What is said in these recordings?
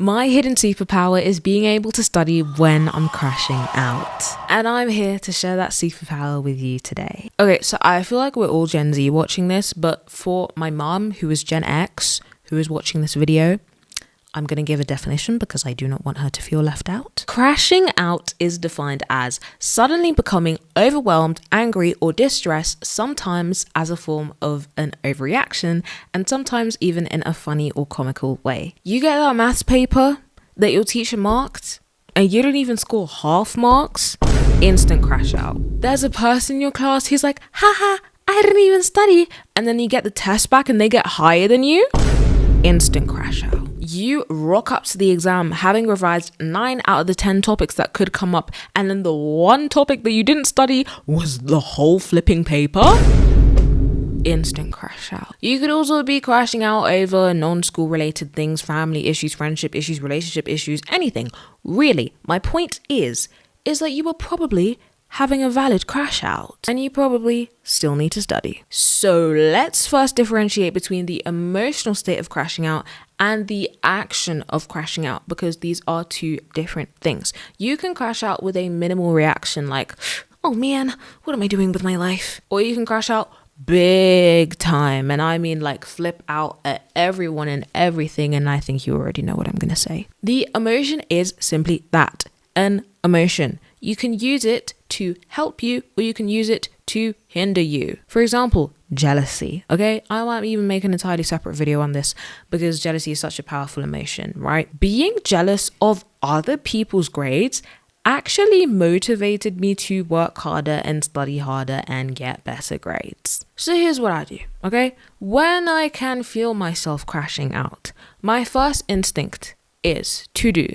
My hidden superpower is being able to study when I'm crashing out. And I'm here to share that superpower with you today. Okay, so I feel like we're all Gen Z watching this, but for my mom, who is Gen X, who is watching this video, I'm going to give a definition because I do not want her to feel left out. Crashing out is defined as suddenly becoming overwhelmed, angry, or distressed, sometimes as a form of an overreaction, and sometimes even in a funny or comical way. You get that maths paper that your teacher marked, and you don't even score half marks, instant crash out. There's a person in your class who's like, haha, I didn't even study, and then you get the test back and they get higher than you, instant crash out. You rock up to the exam having revised 9 out of the 10 topics that could come up, and then the one topic that you didn't study was the whole flipping paper. Instant crash out. You could also be crashing out over non-school related things, family issues, friendship issues, relationship issues, anything. Really, my point is that you were probably having a valid crash out, and you probably still need to study. So let's first differentiate between the emotional state of crashing out and the action of crashing out, because these are two different things. You can crash out with a minimal reaction like, oh man, what am I doing with my life? Or you can crash out big time, and I mean like flip out at everyone and everything, and I think you already know what I'm gonna say. The emotion is simply that, an emotion. You can use it to help you, or you can use it to hinder you. For example, jealousy, okay? I might even make an entirely separate video on this because jealousy is such a powerful emotion, right? Being jealous of other people's grades actually motivated me to work harder and study harder and get better grades. So here's what I do, okay? When I can feel myself crashing out, my first instinct is to do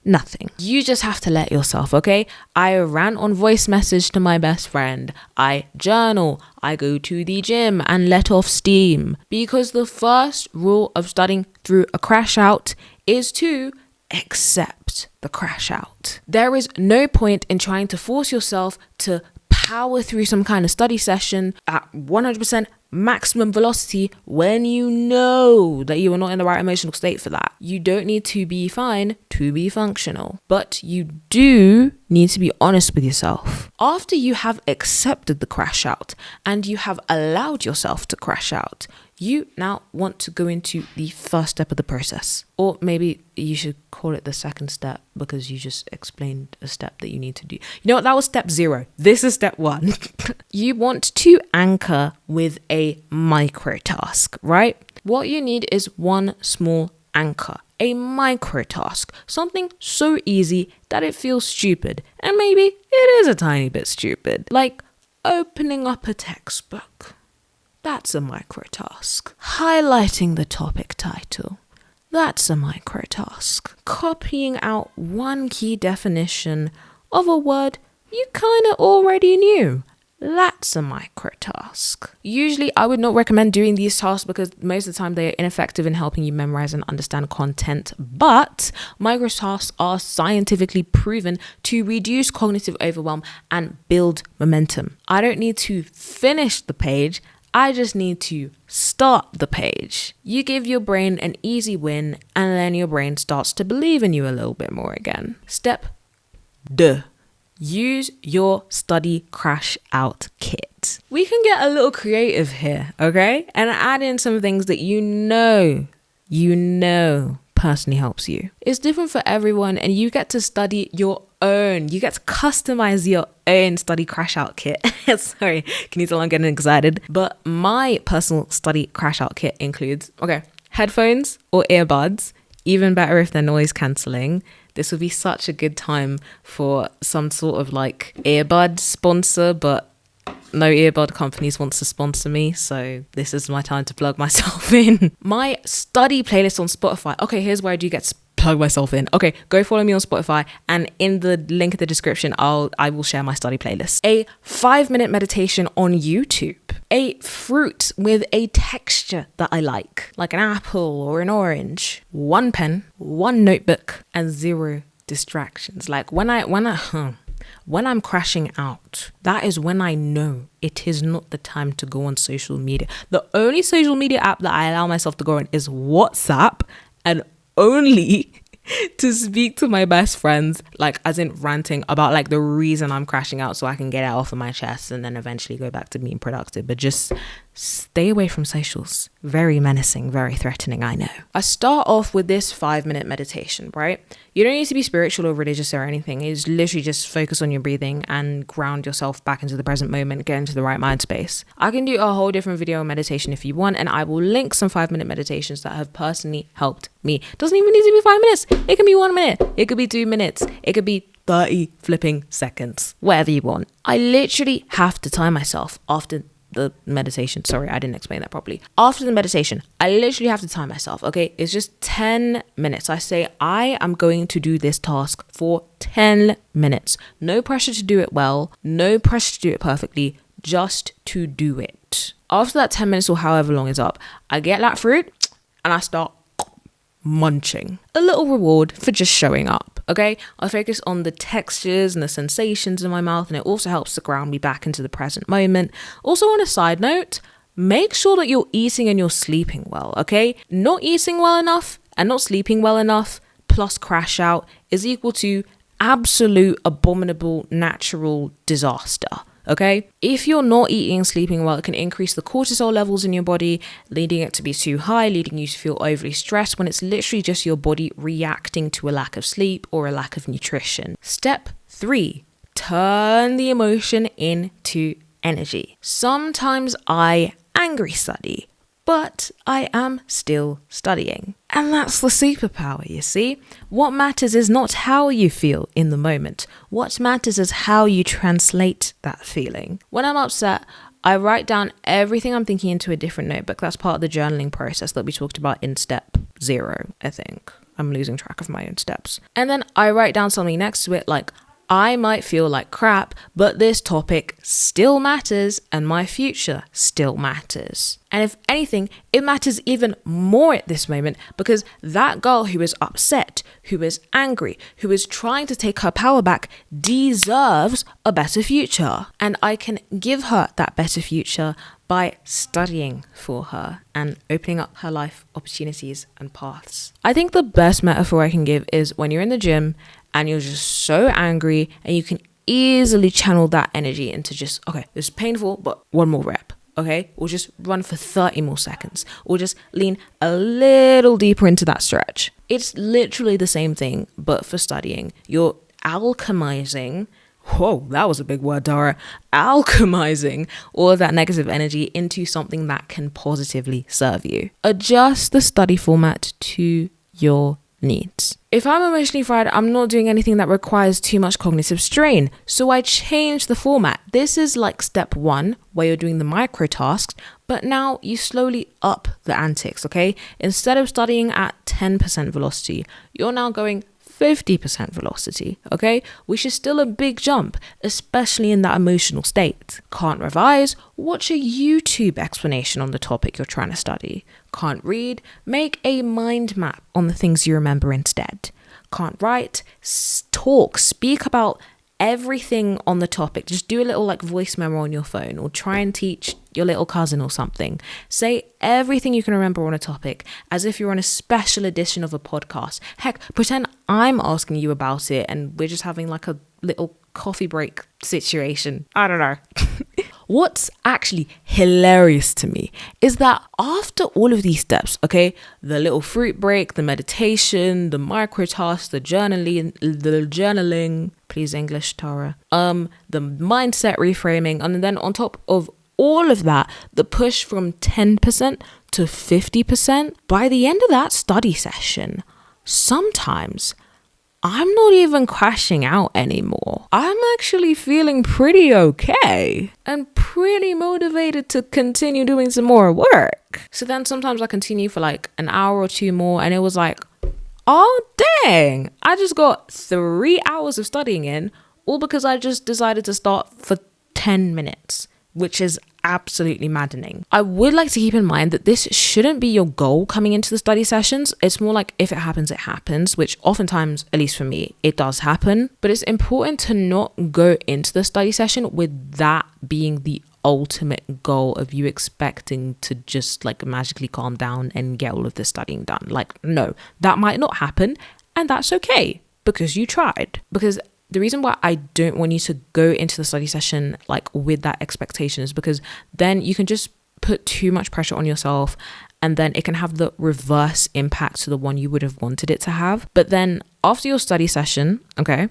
nothing. You just have to let yourself, okay? I rant on voice message to my best friend. I journal. I go to the gym and let off steam. Because the first rule of studying through a crash out is to accept the crash out. There is no point in trying to force yourself to power through some kind of study session at 100% maximum velocity when you know that you are not in the right emotional state for that. You don't need to be fine to be functional, but you do need to be honest with yourself. After you have accepted the crash out and you have allowed yourself to crash out, you now want to go into the first step of the process. Or maybe you should call it the second step because you just explained a step that you need to do. You know what? That was step 0. This is step 1. You want to anchor with a micro task, right? What you need is one small anchor, a micro task, something so easy that it feels stupid. And maybe it is a tiny bit stupid, like opening up a textbook. That's a micro task. Highlighting the topic title. That's a micro task. Copying out one key definition of a word you kind of already knew. That's a micro task. Usually I would not recommend doing these tasks because most of the time they are ineffective in helping you memorize and understand content, but micro tasks are scientifically proven to reduce cognitive overwhelm and build momentum. I don't need to finish the page, I just need to start the page. You give your brain an easy win and then your brain starts to believe in you a little bit more again. Step 2. Use your study crash out kit. We can get a little creative here, okay? And add in some things that you know personally helps you. It's different for everyone and you get to study your own. You get to customize your own study crash out kit. Sorry, can you tell I'm getting excited? But my personal study crash out kit includes, headphones or earbuds, even better if they're noise cancelling. This would be such a good time for some sort of like earbud sponsor, but no earbud companies wants to sponsor me, so this is my time to plug myself in. My study playlist on Spotify. Okay, here's where I do get to plug myself in. Okay, go follow me on Spotify, and in the link in the description, I will share my study playlist. A 5-minute meditation on YouTube. A fruit with a texture that I like an apple or an orange. 1 pen, 1 notebook, and 0 distractions. Like when I'm crashing out, that is when I know it is not the time to go on social media. The only social media app that I allow myself to go on is WhatsApp, and only to speak to my best friends, like as in ranting about like the reason I'm crashing out so I can get it off of my chest and then eventually go back to being productive. But just stay away from socials. Very menacing, very threatening, I know. I start off with this 5-minute meditation, right? You don't need to be spiritual or religious or anything. It's literally just focus on your breathing and ground yourself back into the present moment, get into the right mind space. I can do a whole different video meditation if you want, and I will link some 5-minute meditations that have personally helped me. Doesn't even need to be 5 minutes. It can be 1 minute. It could be 2 minutes. It could be 30 flipping seconds. Whatever you want. I literally have to time myself after the meditation. Sorry, I didn't explain that properly. After the meditation, I literally have to time myself, okay? It's just 10 minutes. I say I am going to do this task for 10 minutes. No pressure to do it well. No pressure to do it perfectly. Just to do it. After that 10 minutes or however long is up, I get that fruit and I start munching. A little reward for just showing up, okay? I focus on the textures and the sensations in my mouth, and it also helps to ground me back into the present moment. Also, on a side note, make sure that you're eating and you're sleeping well, okay? Not eating well enough and not sleeping well enough plus crash out is equal to absolute abominable natural disaster. Okay, if you're not eating and sleeping well, it can increase the cortisol levels in your body, leading it to be too high, leading you to feel overly stressed when it's literally just your body reacting to a lack of sleep or a lack of nutrition. Step 3, turn the emotion into energy. Sometimes I angry study, but I am still studying. And that's the superpower, you see? What matters is not how you feel in the moment. What matters is how you translate that feeling. When I'm upset, I write down everything I'm thinking into a different notebook. That's part of the journaling process that we talked about in step 0, I think. I'm losing track of my own steps. And then I write down something next to it like, I might feel like crap, but this topic still matters and my future still matters. And if anything, it matters even more at this moment because that girl who is upset, who is angry, who is trying to take her power back deserves a better future. And I can give her that better future by studying for her and opening up her life opportunities and paths. I think the best metaphor I can give is when you're in the gym and you're just so angry and you can easily channel that energy into just, okay, this is painful, but one more rep, okay? Or just run for 30 more seconds, or just lean a little deeper into that stretch. It's literally the same thing, but for studying. You're alchemizing, whoa, that was a big word, Dara, alchemizing all of that negative energy into something that can positively serve you. Adjust the study format to your needs. If I'm emotionally fried, I'm not doing anything that requires too much cognitive strain. So I change the format. This is like step 1, where you're doing the micro tasks, but now you slowly up the antics, okay? Instead of studying at 10% velocity, you're now going 50% velocity, okay? Which is still a big jump, especially in that emotional state. Can't revise? Watch a YouTube explanation on the topic you're trying to study. Can't read? Make a mind map on the things you remember instead. Can't write? Speak about everything on the topic. Just do a little like voice memo on your phone, or try and teach your little cousin or something. Say everything you can remember on a topic as if you're on a special edition of a podcast. Heck, pretend I'm asking you about it and we're just having like a little coffee break situation. I don't know. What's actually hilarious to me is that after all of these steps, okay, the little fruit break, the meditation, the micro tasks, the journaling, please English, Tara, the mindset reframing, and then on top of all of that, the push from 10% to 50%, by the end of that study session, sometimes I'm not even crashing out anymore. I'm actually feeling pretty okay and pretty motivated to continue doing some more work. So then sometimes I continue for like an hour or 2 more, and it was like, oh dang, I just got 3 hours of studying in, all because I just decided to start for 10 minutes, which is absolutely maddening. I would like to keep in mind that this shouldn't be your goal coming into the study sessions. It's more like if it happens, it happens, which oftentimes, at least for me, it does happen. But it's important to not go into the study session with that being the ultimate goal of you expecting to just like magically calm down and get all of this studying done. Like, no, that might not happen, and that's okay because you tried. Because the reason why I don't want you to go into the study session like with that expectation is because then you can just put too much pressure on yourself, and then it can have the reverse impact to the one you would have wanted it to have. But then after your study session, okay,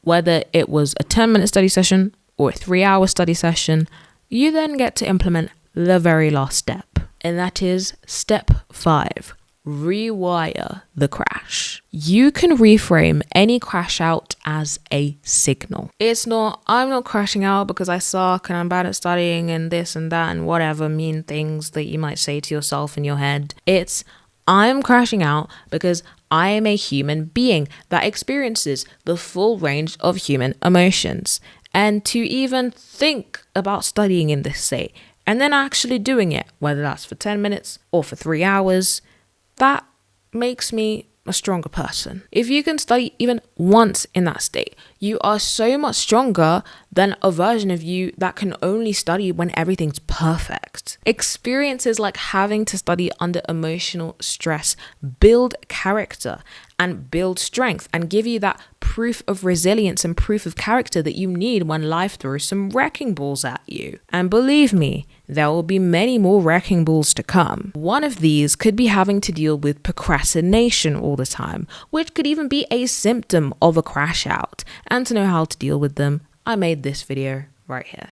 whether it was a 10-minute study session or a 3-hour study session, you then get to implement the very last step. And that is step 5. Rewire the crash. You can reframe any crash out as a signal. It's not, I'm not crashing out because I suck and I'm bad at studying and this and that and whatever mean things that you might say to yourself in your head. It's, I'm crashing out because I am a human being that experiences the full range of human emotions. And to even think about studying in this state and then actually doing it, whether that's for 10 minutes or for 3 hours, that makes me a stronger person. If you can study even once in that state, you are so much stronger than a version of you that can only study when everything's perfect. Experiences like having to study under emotional stress build character and build strength and give you that proof of resilience and proof of character that you need when life throws some wrecking balls at you. And believe me, there will be many more wrecking balls to come. One of these could be having to deal with procrastination all the time, which could even be a symptom of a crash out. And to know how to deal with them, I made this video right here.